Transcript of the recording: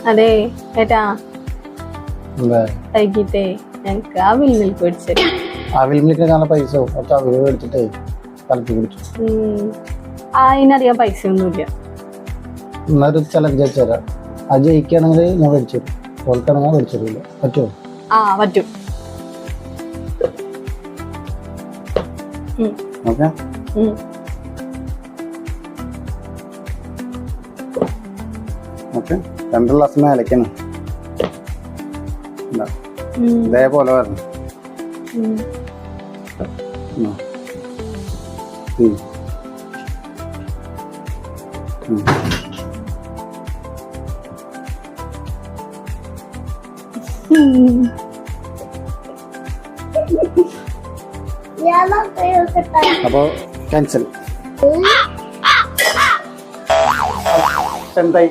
അതെ ഏട്ടാ വൈകിട്ടേ ഞങ്ങക്ക് അവിൽ മിൽക്ക് മേടിച്ചു. അവിൽ മിൽക്കിന് കാണാൻ പൈസ കുറച്ച് അവിൽ മേടിച്ചിട്ടേ കലക്കി കുടിച്ചു. അതിനധികം പൈസ ഒന്നുമില്ല. എന്നൊരു ചലഞ്ച് വെച്ചുതരാം. അത് ജയിക്കുകയാണെങ്കിൽ ഞാൻ മേടിച്ചു തരും, തോൽക്കുകയാണെങ്കിൽ മേടിച്ചു തരില്ല. പറ്റുമോ? പറ്റും. ഓക്കെ. ഓക്കെ, 2 ഗ്ലാസ് മേലക്കാണ് ഇതേപോലെ വരണം. അപ്പൊ ക്യാൻസൽ. എന്തായി?